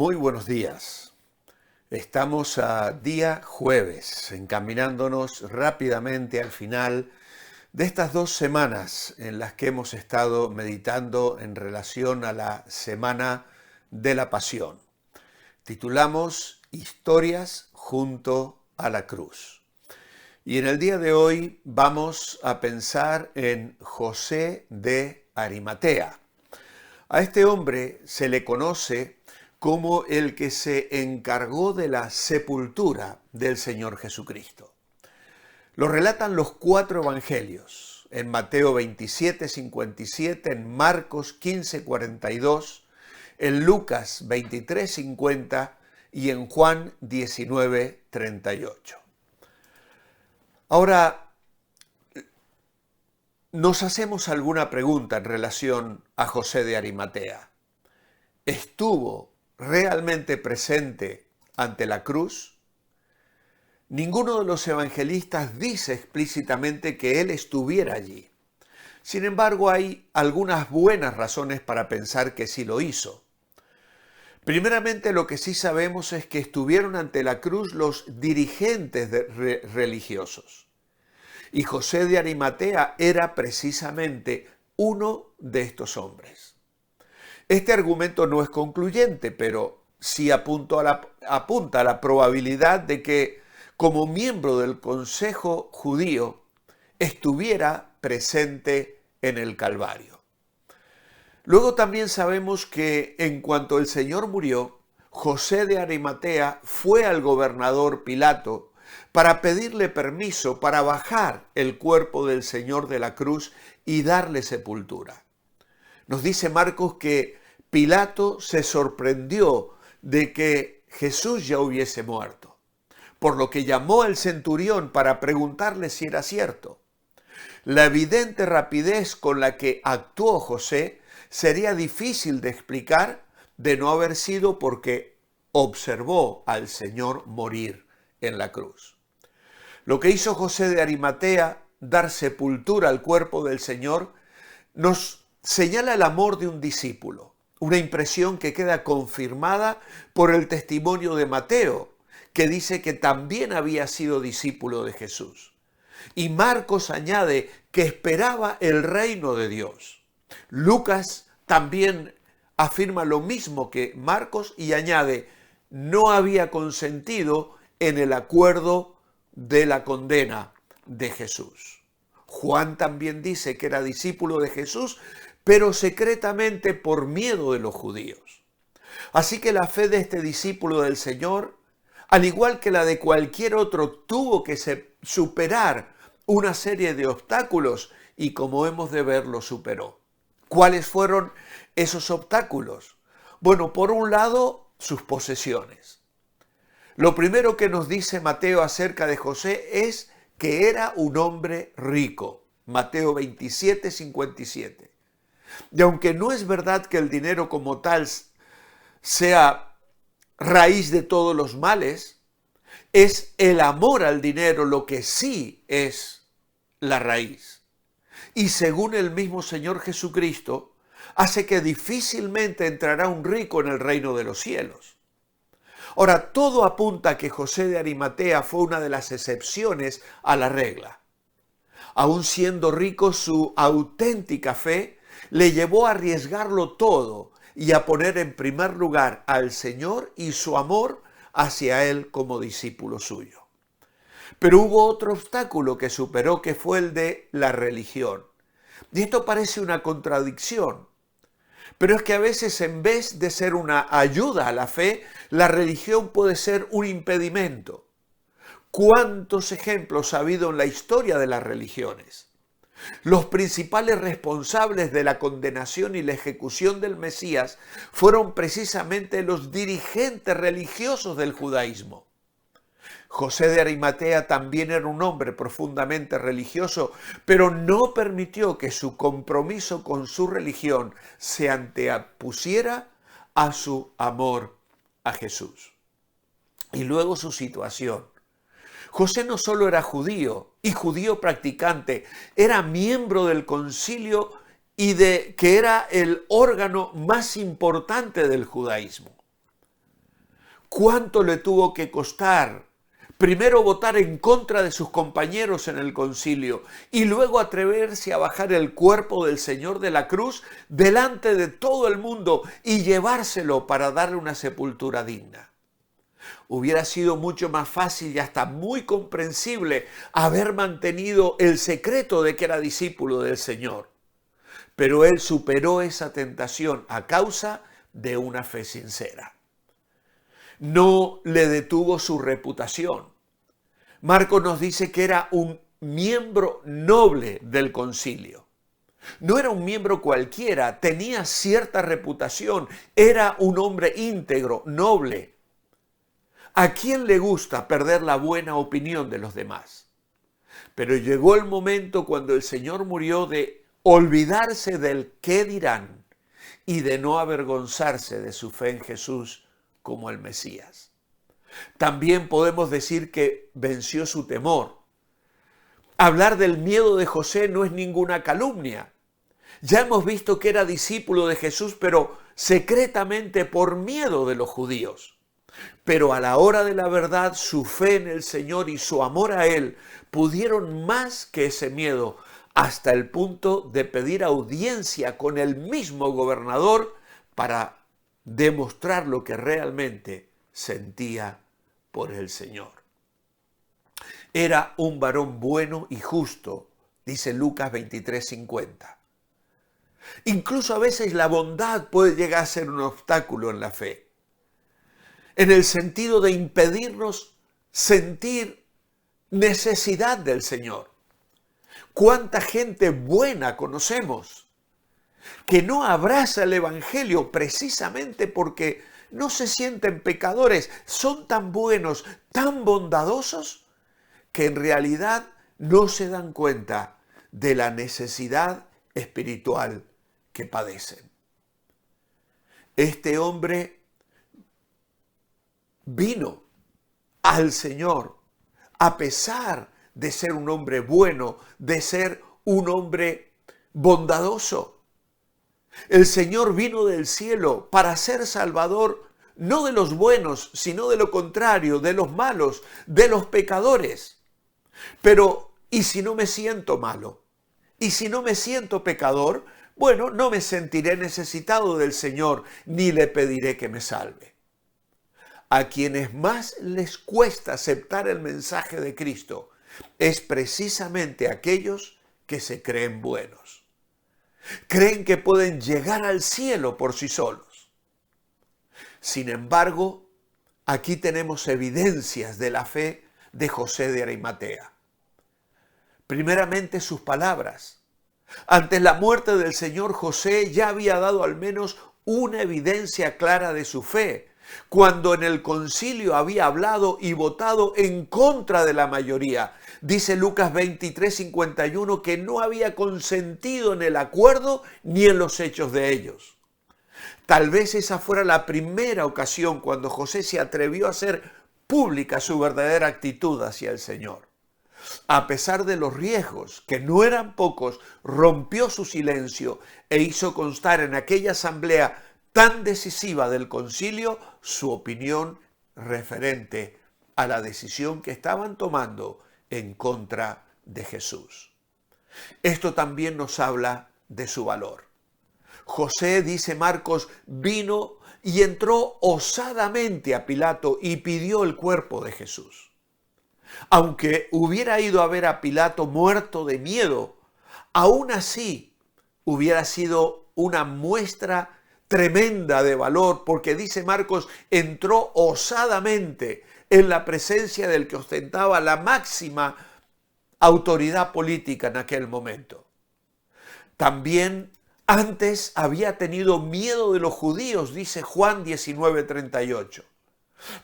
Muy buenos días. Estamos a día jueves, encaminándonos rápidamente al final de estas 2 semanas en las que hemos estado meditando en relación a la Semana de la Pasión. Titulamos Historias junto a la cruz. Y en el día de hoy vamos a pensar en José de Arimatea. A este hombre se le conoce como el que se encargó de la sepultura del Señor Jesucristo. Lo relatan los 4 evangelios, en Mateo 27:57, en Marcos 15:42, en Lucas 23:50 y en Juan 19:38. Ahora, nos hacemos alguna pregunta en relación a José de Arimatea. ¿Estuvo realmente presente ante la cruz? Ninguno de los evangelistas dice explícitamente que él estuviera allí. Sin embargo, hay algunas buenas razones para pensar que sí lo hizo. Primeramente, lo que sí sabemos es que estuvieron ante la cruz los dirigentes religiosos. Y José de Arimatea era precisamente uno de estos hombres. Este argumento no es concluyente, pero sí apunta a la probabilidad de que, como miembro del Consejo judío, estuviera presente en el Calvario. Luego también sabemos que en cuanto el Señor murió, José de Arimatea fue al gobernador Pilato para pedirle permiso para bajar el cuerpo del Señor de la cruz y darle sepultura. Nos dice Marcos que Pilato se sorprendió de que Jesús ya hubiese muerto, por lo que llamó al centurión para preguntarle si era cierto. La evidente rapidez con la que actuó José sería difícil de explicar de no haber sido porque observó al Señor morir en la cruz. Lo que hizo José de Arimatea, dar sepultura al cuerpo del Señor, nos señala el amor de un discípulo, una impresión que queda confirmada por el testimonio de Mateo, que dice que también había sido discípulo de Jesús. Y Marcos añade que esperaba el reino de Dios. Lucas también afirma lo mismo que Marcos y añade, no había consentido en el acuerdo de la condena de Jesús. Juan también dice que era discípulo de Jesús, pero secretamente por miedo de los judíos. Así que la fe de este discípulo del Señor, al igual que la de cualquier otro, tuvo que superar una serie de obstáculos y, como hemos de ver, lo superó. ¿Cuáles fueron esos obstáculos? Bueno, por un lado, sus posesiones. Lo primero que nos dice Mateo acerca de José es que era un hombre rico. Mateo 27:57. Y aunque no es verdad que el dinero como tal sea raíz de todos los males, es el amor al dinero lo que sí es la raíz. Y según el mismo Señor Jesucristo, hace que difícilmente entrará un rico en el reino de los cielos. Ahora, todo apunta a que José de Arimatea fue una de las excepciones a la regla. Aun siendo rico, su auténtica fe le llevó a arriesgarlo todo y a poner en primer lugar al Señor y su amor hacia Él como discípulo suyo. Pero hubo otro obstáculo que superó, que fue el de la religión. Y esto parece una contradicción. Pero es que a veces, en vez de ser una ayuda a la fe, la religión puede ser un impedimento. ¿Cuántos ejemplos ha habido en la historia de las religiones? Los principales responsables de la condenación y la ejecución del Mesías fueron precisamente los dirigentes religiosos del judaísmo. José de Arimatea también era un hombre profundamente religioso, pero no permitió que su compromiso con su religión se antepusiera a su amor a Jesús. Y luego su situación. José no solo era judío y judío practicante, era miembro del concilio que era el órgano más importante del judaísmo. ¿Cuánto le tuvo que costar primero votar en contra de sus compañeros en el concilio y luego atreverse a bajar el cuerpo del Señor de la cruz delante de todo el mundo y llevárselo para darle una sepultura digna? Hubiera sido mucho más fácil y hasta muy comprensible haber mantenido el secreto de que era discípulo del Señor. Pero él superó esa tentación a causa de una fe sincera. No le detuvo su reputación. Marcos nos dice que era un miembro noble del concilio. No era un miembro cualquiera, tenía cierta reputación, era un hombre íntegro, noble. ¿A quién le gusta perder la buena opinión de los demás? Pero llegó el momento cuando el Señor murió de olvidarse del qué dirán y de no avergonzarse de su fe en Jesús como el Mesías. También podemos decir que venció su temor. Hablar del miedo de José no es ninguna calumnia. Ya hemos visto que era discípulo de Jesús, pero secretamente por miedo de los judíos. Pero a la hora de la verdad, su fe en el Señor y su amor a Él pudieron más que ese miedo, hasta el punto de pedir audiencia con el mismo gobernador para demostrar lo que realmente sentía por el Señor. Era un varón bueno y justo, dice Lucas 23:50. Incluso a veces la bondad puede llegar a ser un obstáculo en la fe, en el sentido de impedirnos sentir necesidad del Señor. ¿Cuánta gente buena conocemos que no abraza el Evangelio precisamente porque no se sienten pecadores? Son tan buenos, tan bondadosos, que en realidad no se dan cuenta de la necesidad espiritual que padecen. Este hombre vino al Señor a pesar de ser un hombre bueno, de ser un hombre bondadoso. El Señor vino del cielo para ser salvador no de los buenos, sino de lo contrario, de los malos, de los pecadores. Pero, ¿y si no me siento malo? ¿Y si no me siento pecador? Bueno, no me sentiré necesitado del Señor, ni le pediré que me salve. A quienes más les cuesta aceptar el mensaje de Cristo es precisamente aquellos que se creen buenos. Creen que pueden llegar al cielo por sí solos. Sin embargo, aquí tenemos evidencias de la fe de José de Arimatea. Primeramente sus palabras. Antes la muerte del Señor, José ya había dado al menos una evidencia clara de su fe, cuando en el concilio había hablado y votado en contra de la mayoría. Dice Lucas 23:51 que no había consentido en el acuerdo ni en los hechos de ellos. Tal vez esa fuera la primera ocasión cuando José se atrevió a hacer pública su verdadera actitud hacia el Señor. A pesar de los riesgos, que no eran pocos, rompió su silencio e hizo constar en aquella asamblea tan decisiva del concilio su opinión referente a la decisión que estaban tomando en contra de Jesús. Esto también nos habla de su valor. José, dice Marcos, vino y entró osadamente a Pilato y pidió el cuerpo de Jesús. Aunque hubiera ido a ver a Pilato muerto de miedo, aún así hubiera sido una muestra tremenda de valor, porque dice Marcos, entró osadamente en la presencia del que ostentaba la máxima autoridad política en aquel momento. También antes había tenido miedo de los judíos, dice Juan 19:38.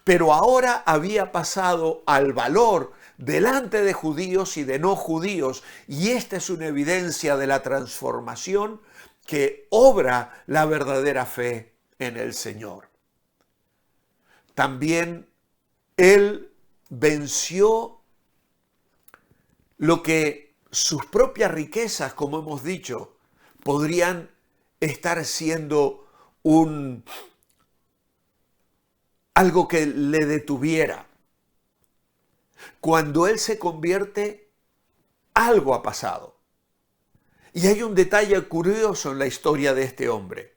Pero ahora había pasado al valor delante de judíos y de no judíos, y esta es una evidencia de la transformación que obra la verdadera fe en el Señor. También Él venció lo que sus propias riquezas, como hemos dicho, podrían estar siendo un algo que le detuviera. Cuando él se convierte, algo ha pasado. Y hay un detalle curioso en la historia de este hombre.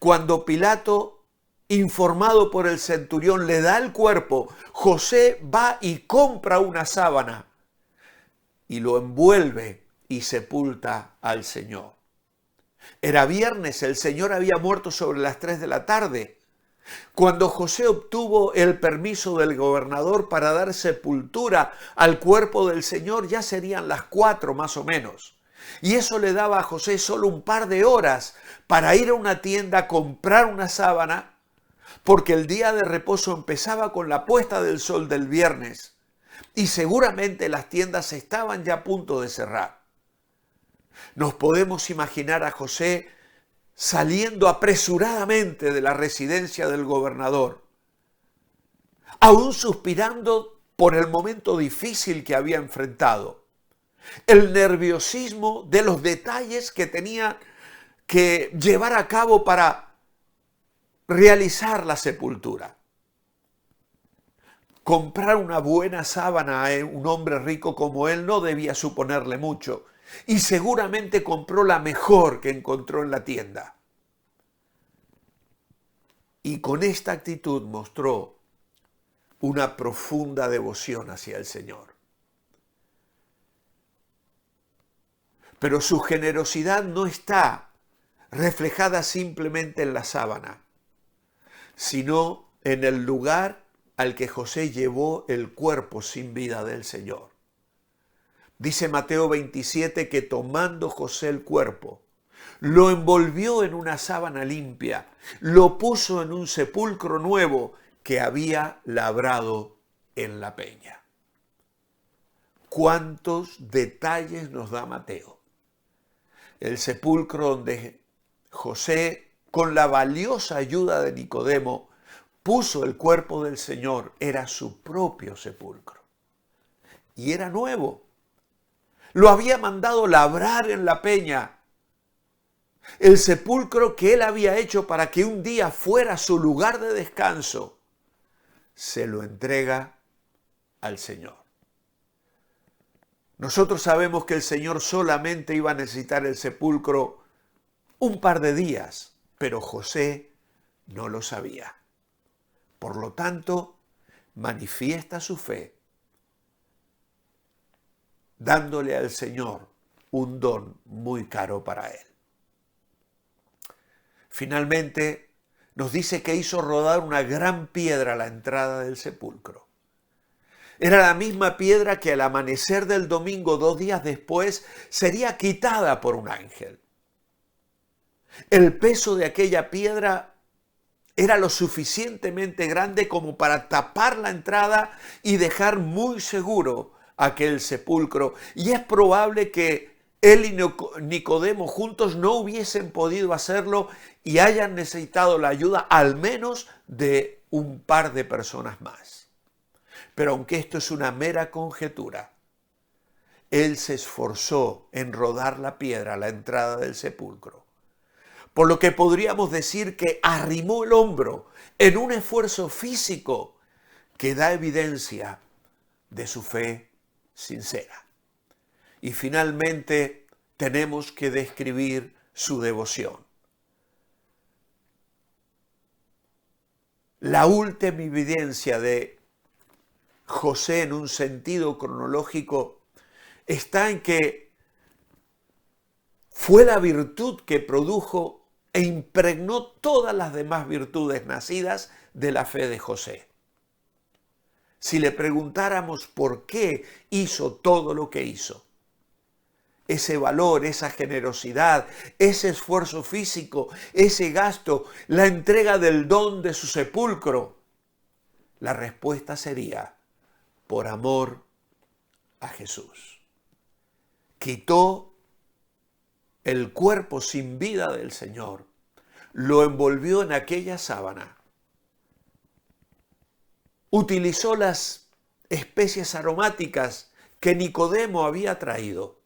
Cuando Pilato, informado por el centurión, le da el cuerpo, José va y compra una sábana y lo envuelve y sepulta al Señor. Era viernes, el Señor había muerto sobre las 3 de la tarde. Cuando José obtuvo el permiso del gobernador para dar sepultura al cuerpo del Señor, ya serían las 4 más o menos. Y eso le daba a José solo un par de horas para ir a una tienda a comprar una sábana, porque el día de reposo empezaba con la puesta del sol del viernes y seguramente las tiendas estaban ya a punto de cerrar. Nos podemos imaginar a José saliendo apresuradamente de la residencia del gobernador, aún suspirando por el momento difícil que había enfrentado, el nerviosismo de los detalles que tenía que llevar a cabo para realizar la sepultura. Comprar una buena sábana a un hombre rico como él no debía suponerle mucho, y seguramente compró la mejor que encontró en la tienda. Y con esta actitud mostró una profunda devoción hacia el Señor. Pero su generosidad no está reflejada simplemente en la sábana, sino en el lugar al que José llevó el cuerpo sin vida del Señor. Dice Mateo 27 que tomando José el cuerpo, lo envolvió en una sábana limpia, lo puso en un sepulcro nuevo que había labrado en la peña. ¿Cuántos detalles nos da Mateo? El sepulcro donde José, con la valiosa ayuda de Nicodemo, puso el cuerpo del Señor, era su propio sepulcro. Y era nuevo. Lo había mandado labrar en la peña. El sepulcro que él había hecho para que un día fuera su lugar de descanso, se lo entrega al Señor. Nosotros sabemos que el Señor solamente iba a necesitar el sepulcro un par de días, pero José no lo sabía. Por lo tanto, manifiesta su fe, dándole al Señor un don muy caro para él. Finalmente, nos dice que hizo rodar una gran piedra a la entrada del sepulcro. Era la misma piedra que al amanecer del domingo, 2 días después, sería quitada por un ángel. El peso de aquella piedra era lo suficientemente grande como para tapar la entrada y dejar muy seguro aquel sepulcro. Y es probable que él y Nicodemo juntos no hubiesen podido hacerlo y hayan necesitado la ayuda al menos de un par de personas más. Pero aunque esto es una mera conjetura, él se esforzó en rodar la piedra a la entrada del sepulcro. Por lo que podríamos decir que arrimó el hombro en un esfuerzo físico que da evidencia de su fe sincera. Y finalmente tenemos que describir su devoción. La última evidencia de José en un sentido cronológico está en que fue la virtud que produjo e impregnó todas las demás virtudes nacidas de la fe de José. Si le preguntáramos por qué hizo todo lo que hizo, ese valor, esa generosidad, ese esfuerzo físico, ese gasto, la entrega del don de su sepulcro, la respuesta sería por amor a Jesús. Quitó el cuerpo sin vida del Señor, lo envolvió en aquella sábana, utilizó las especias aromáticas que Nicodemo había traído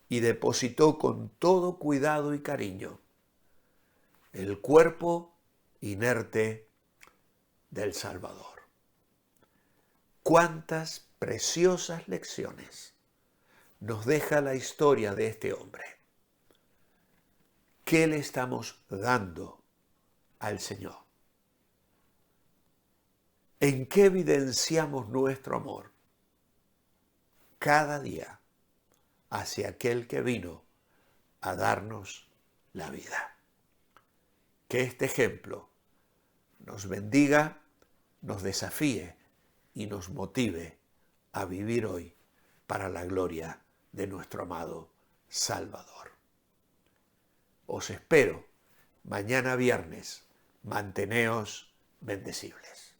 y depositó con todo cuidado y cariño el cuerpo inerte del Salvador. Cuántas preciosas lecciones nos deja la historia de este hombre. ¿Qué le estamos dando al Señor? ¿En qué evidenciamos nuestro amor cada día hacia aquel que vino a darnos la vida? Que este ejemplo nos bendiga, nos desafíe y nos motive a vivir hoy para la gloria de nuestro amado Salvador. Os espero mañana viernes. Manteneos bendecibles.